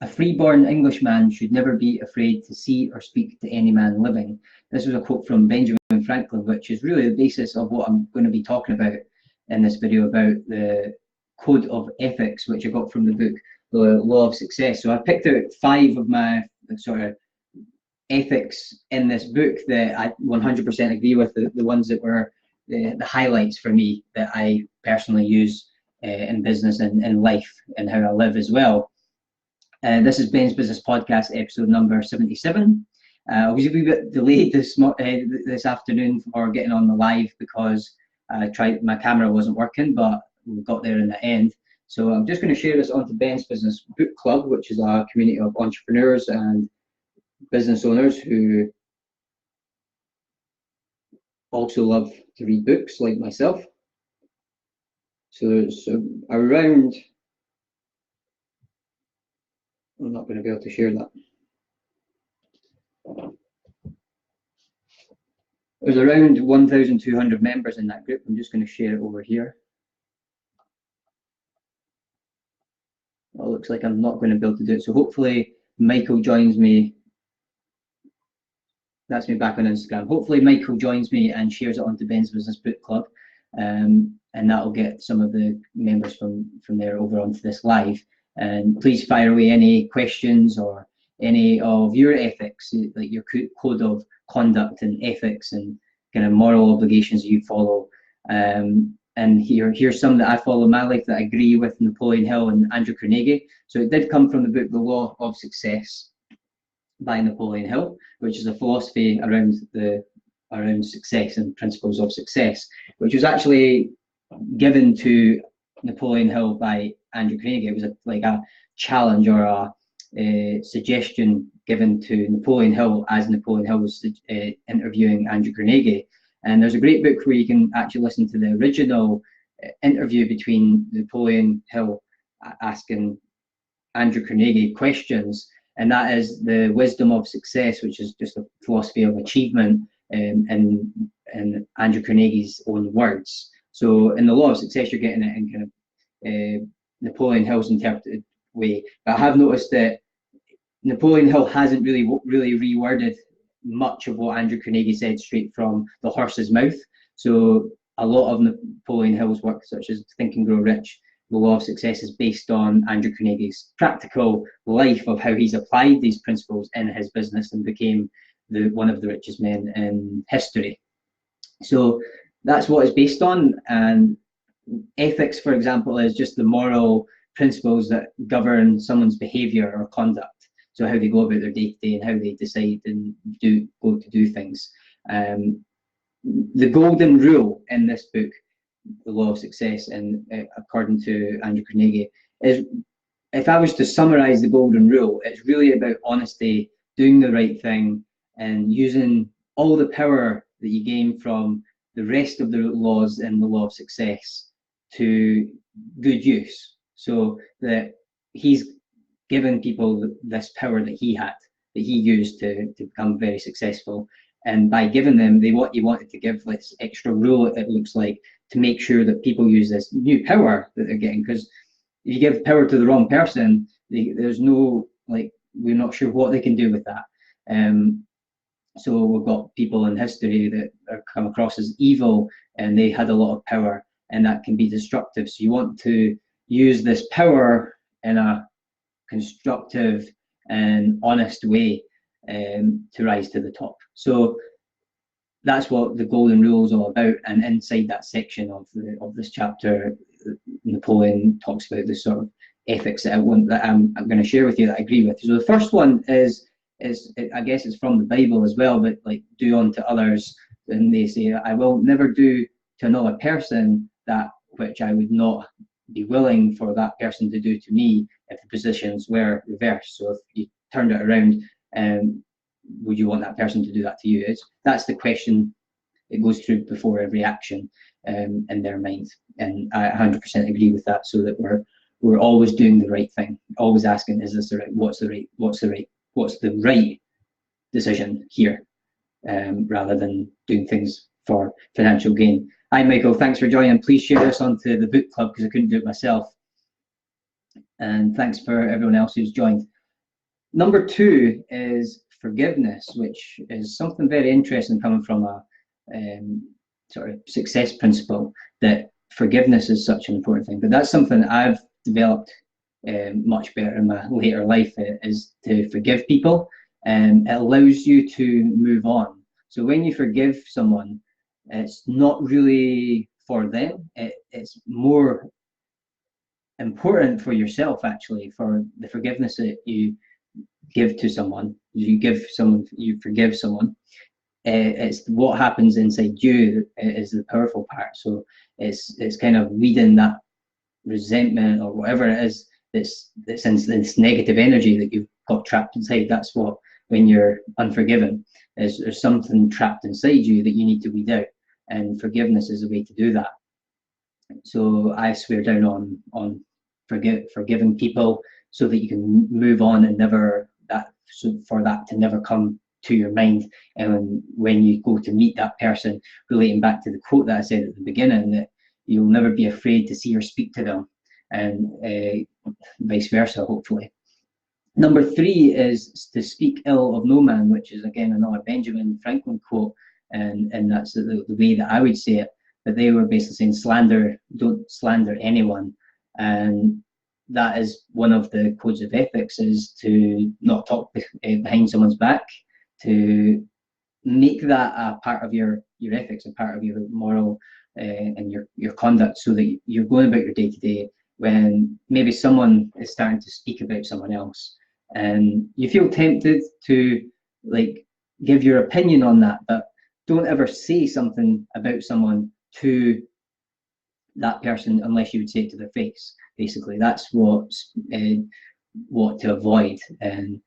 A freeborn Englishman should never be afraid to see or speak to any man living. This was a quote from Benjamin Franklin, which is really the basis of what I'm going to be talking about in this video, about the code of ethics, which I got from the book, The Law of Success. So I picked out 5 of my sort of ethics in this book that I 100% agree with, the ones that were the highlights for me that I personally use in business and in life and how I live as well. This is Ben's Business Podcast, episode number 77. I was a wee bit delayed this afternoon for getting on the live because my camera wasn't working, but we got there in the end. So I'm just going to share this onto Ben's Business Book Club, which is a community of entrepreneurs and business owners who also love to read books like myself. So around, I'm not going to be able to share that. There's around 1,200 members in that group. I'm just going to share it over here. Well, it looks like I'm not going to be able to do it. So hopefully Michael joins me. That's me back on Instagram. Hopefully Michael joins me and shares it onto Ben's Business Book Club. And that'll get some of the members from there over onto this live. And please fire away any questions or any of your ethics, like your code of conduct and ethics and kind of moral obligations you follow. And here's some that I follow in my life that I agree with Napoleon Hill and Andrew Carnegie. So it did come from the book The Law of Success by Napoleon Hill, which is a philosophy around success and principles of success, which was actually given to Napoleon Hill by Andrew Carnegie. It was like a challenge or a suggestion given to Napoleon Hill as Napoleon Hill was interviewing Andrew Carnegie. And there's a great book where you can actually listen to the original interview between Napoleon Hill asking Andrew Carnegie questions, and that is The Wisdom of Success, which is just a philosophy of achievement in Andrew Carnegie's own words. So in The Law of Success, you're getting it in kind of Napoleon Hill's interpreted way. But I have noticed that Napoleon Hill hasn't really reworded much of what Andrew Carnegie said straight from the horse's mouth. So a lot of Napoleon Hill's work, such as Think and Grow Rich, The Law of Success, is based on Andrew Carnegie's practical life of how he's applied these principles in his business and became one of the richest men in history. So that's what it's based on. And ethics, for example, is just the moral principles that govern someone's behavior or conduct. So how they go about their day-to-day and how they decide and go to do things. The golden rule in this book, The Law of Success, and according to Andrew Carnegie, is, if I was to summarize the golden rule, it's really about honesty, doing the right thing, and using all the power that you gain from the rest of the laws in the Law of Success to good use, so that he's given people this power that he had, that he used to become very successful. And by giving them he wanted to give this extra rule, it looks like, to make sure that people use this new power that they're getting. Because if you give power to the wrong person, there's no, like, we're not sure what they can do with that. So we've got people in history that are come across as evil, and they had a lot of power, and that can be destructive. So you want to use this power in a constructive and honest way to rise to the top. So that's what the golden rule is all about. And inside that section of this chapter, Napoleon talks about the sort of ethics that I'm going to share with you that I agree with. So the first one is I guess it's from the Bible as well, but like, do unto others. And they say, I will never do to another person that which I would not be willing for that person to do to me if the positions were reversed. So if you turned it around, would you want that person to do that to you? That's the question that goes through before every action in their mind. And I 100% agree with that, so that we're always doing the right thing, always asking, is this the right, what's the right decision here, rather than doing things for financial gain. Hi Michael, thanks for joining. Please share this onto the book club because I couldn't do it myself. And thanks for everyone else who's joined. Number two is forgiveness, which is something very interesting coming from a sort of success principle, that forgiveness is such an important thing. But that's something I've developed much better in my later life, is to forgive people. It allows you to move on. So when you forgive someone, it's not really for them. It's more important for yourself, actually, for the forgiveness that you give to someone. You forgive someone. It's what happens inside you is the powerful part. So it's kind of reading that resentment or whatever it is that's in this negative energy that you've got trapped inside. That's what, when you're unforgiven, is there's something trapped inside you that you need to weed out, and forgiveness is a way to do that. So I swear down on forgiving people so that you can move on and never that so for that to never come to your mind. And when you go to meet that person, relating back to the quote that I said at the beginning, that you'll never be afraid to see or speak to them, and vice versa, hopefully. Number three is to speak ill of no man, which is again another Benjamin Franklin quote, and that's the way that I would say it. But they were basically saying don't slander anyone, and that is one of the codes of ethics, is to not talk behind someone's back, to make that a part of your ethics, a part of your moral and your conduct, so that you're going about your day to day when maybe someone is starting to speak about someone else, and you feel tempted to like give your opinion on that, but don't ever say something about someone to that person unless you would say it to their face. Basically, that's what to avoid, and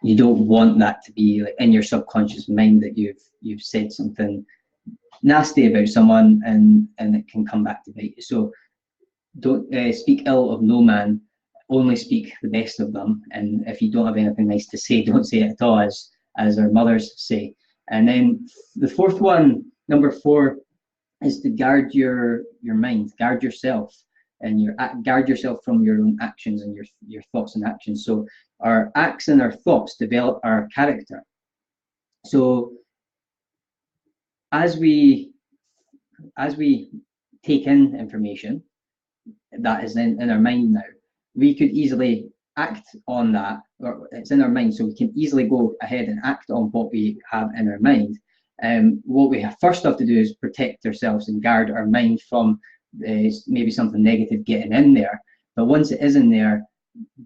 you don't want that to be like in your subconscious mind that you've said something nasty about someone, and it can come back to bite you. So don't speak ill of no man, only speak the best of them, and if you don't have anything nice to say, don't say it at all, as our mothers say. And then the fourth one, number four, is to guard your mind, guard yourself, and guard yourself from your own actions and your thoughts and actions. So our acts and our thoughts develop our character. So as we take in information that is in our mind now, we could easily act on that, or it's in our mind, so we can easily go ahead and act on what we have in our mind. What we first have to do is protect ourselves and guard our mind from maybe something negative getting in there. But once it is in there,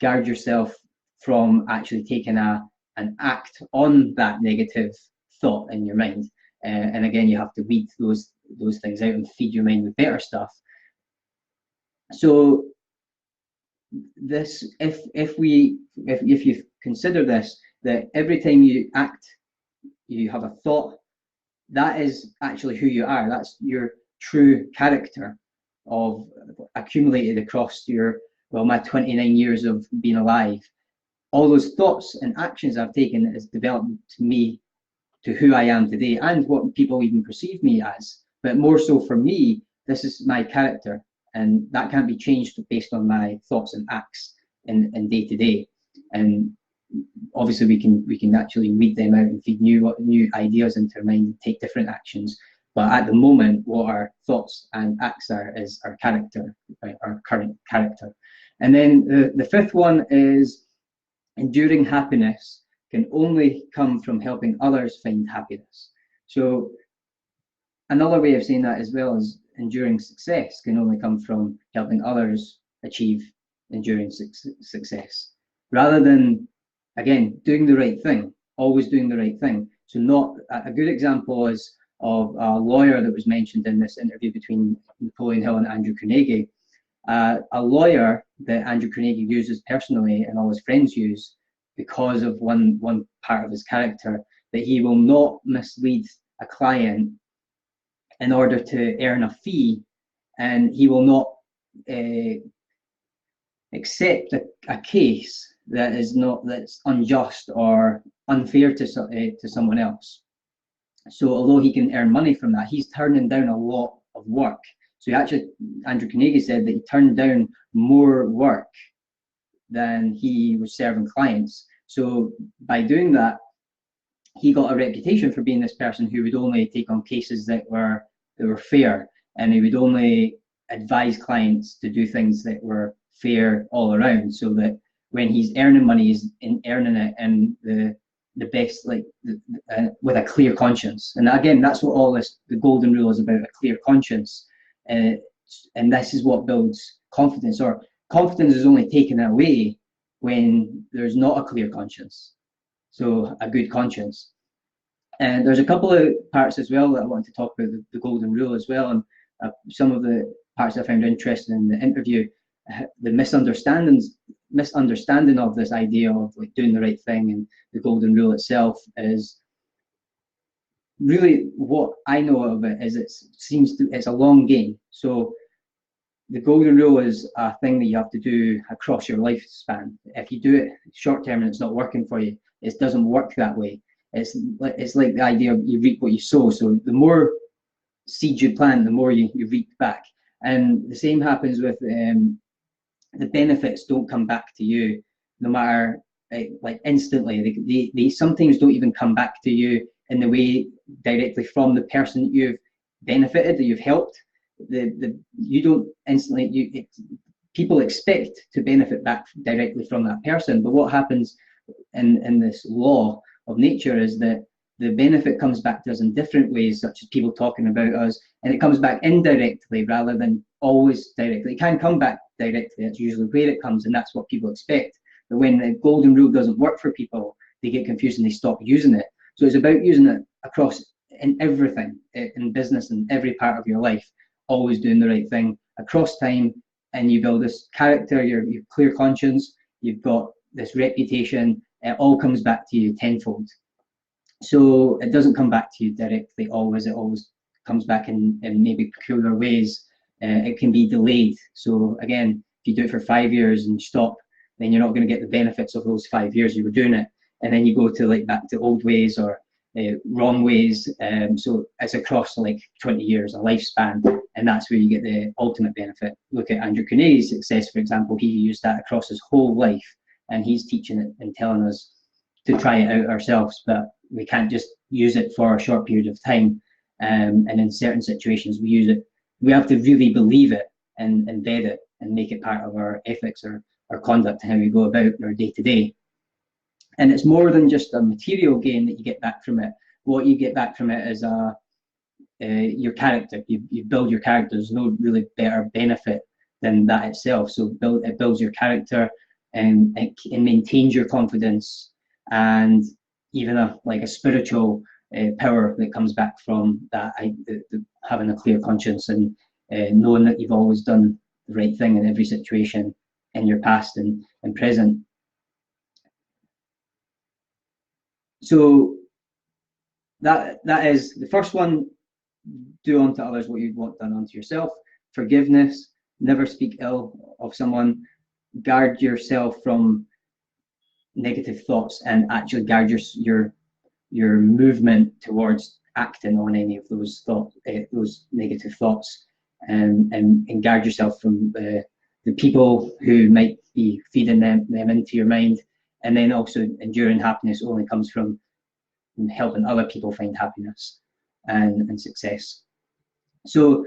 guard yourself from actually taking an act on that negative thought in your mind. And again, you have to weed those things out and feed your mind with better stuff. So this, if you consider this, that every time you act, you have a thought, that is actually who you are. That's your true character of accumulated across my 29 years of being alive. All those thoughts and actions I've taken has developed me to who I am today, and what people even perceive me as. But more so for me, this is my character, and that can't be changed based on my thoughts and acts in day to day. And obviously we can actually weed them out and feed new ideas into our mind and take different actions. But at the moment, what our thoughts and acts are is our character, right? Our current character. And then the fifth one is enduring happiness can only come from helping others find happiness. So another way of saying that, as well, as enduring success can only come from helping others achieve enduring success, rather than, again, doing the right thing, always doing the right thing. So not a good example is of a lawyer that was mentioned in this interview between Napoleon Hill and Andrew Carnegie. A lawyer that Andrew Carnegie uses personally and all his friends use because of one part of his character, that he will not mislead a client in order to earn a fee, and he will not accept a case that's unjust or unfair to someone else. So although he can earn money from that, he's turning down a lot of work. So Andrew Carnegie said that he turned down more work than he was serving clients. So by doing that, he got a reputation for being this person who would only take on cases that were fair, and he would only advise clients to do things that were fair all around, so that when he's earning money, he's earning it in the best, like with a clear conscience. And again, that's what all this, the golden rule, is about: a clear conscience. And this is what builds confidence. Or confidence is only taken away when there's not a clear conscience. So a good conscience. And there's a couple of parts as well that I want to talk about the golden rule as well. And some of the parts I found interesting in the interview, the misunderstanding of this idea of like doing the right thing and the golden rule itself is really, what I know of it is it's a long game. So the golden rule is a thing that you have to do across your lifespan. If you do it short term and it's not working for you, it doesn't work that way. It's like the idea of you reap what you sow. So the more seeds you plant, the more you reap back. And the same happens with the benefits don't come back to you, no matter like instantly. They sometimes don't even come back to you in the way directly from the person that you've benefited, that you've helped. You don't instantly, people expect to benefit back directly from that person. But what happens in this law of nature is that the benefit comes back to us in different ways, such as people talking about us, and it comes back indirectly rather than always directly. It can come back directly, that's usually where it comes, and that's what people expect. But when the golden rule doesn't work for people, they get confused and they stop using it. So it's about using it across in everything, in business, in every part of your life, always doing the right thing across time, and you build this character, your clear conscience, you've got this reputation, it all comes back to you tenfold. So it doesn't come back to you directly always, it always comes back in maybe peculiar ways. It can be delayed. So again, if you do it for 5 years and you stop, then you're not going to get the benefits of those 5 years you were doing it. And then you go to like back to old ways or wrong ways. So it's across like 20 years, a lifespan, and that's where you get the ultimate benefit. Look at Andrew Carnegie's success, for example. He used that across his whole life, and he's teaching it and telling us to try it out ourselves, but we can't just use it for a short period of time. And in certain situations, we use it. We have to really believe it and embed it and make it part of our ethics or our conduct and how we go about our day to day. And it's more than just a material gain that you get back from it. What you get back from it is your character. You build your character. There's no really better benefit than that itself. So it builds your character, and it maintains your confidence, and even a spiritual power that comes back from that, having a clear conscience and knowing that you've always done the right thing in every situation in your past and present. So that is the first one. Do unto others what you'd want done unto yourself. Forgiveness. Never speak ill of someone. Guard yourself from negative thoughts, and actually guard your movement towards acting on any of those thoughts, those negative thoughts, and guard yourself from the people who might be feeding them into your mind. And then also, enduring happiness only comes from helping other people find happiness and success. So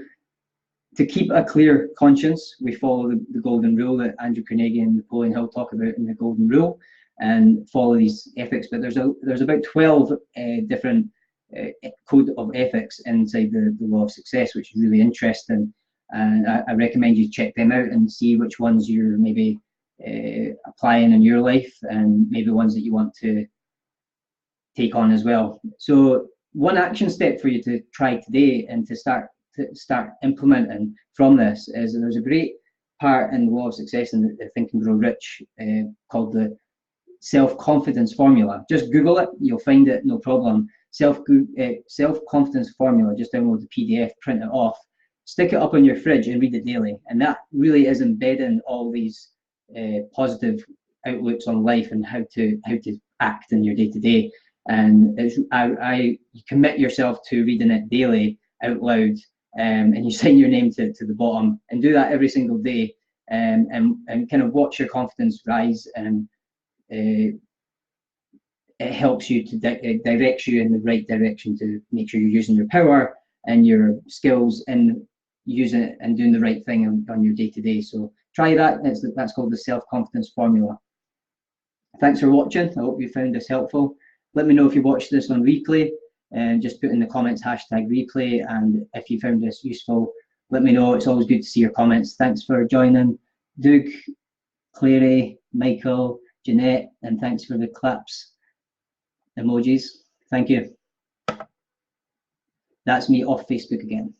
to keep a clear conscience, we follow the golden rule that Andrew Carnegie and Napoleon Hill talk about in the golden rule, and follow these ethics. But there's about 12 different code of ethics inside the law of success, which is really interesting. And I recommend you check them out and see which ones you're maybe applying in your life, and maybe ones that you want to take on as well. So one action step for you to try today and to start implementing from this is, there's a great part in the law of success in the Think and Grow Rich called the self-confidence formula. Just Google it, you'll find it, no problem. Self-confidence formula. Just download the PDF, print it off, stick it up on your fridge and read it daily. And that really is embedding all these positive outlooks on life and how to act in your day-to-day. And you commit yourself to reading it daily out loud, and you sign your name to the bottom, and do that every single day, and kind of watch your confidence rise and it helps you to directs you in the right direction to make sure you're using your power and your skills and using it and doing the right thing on your day-to-day. So try that. That's called the self-confidence formula. Thanks for watching. I hope you found this helpful. Let me know if you watched this on replay, and just put in the comments #replay. And if you found this useful, let me know. It's always good to see your comments. Thanks for joining, Doug, Clary, Michael, Jeanette, and thanks for the claps emojis. Thank you. That's me off Facebook again.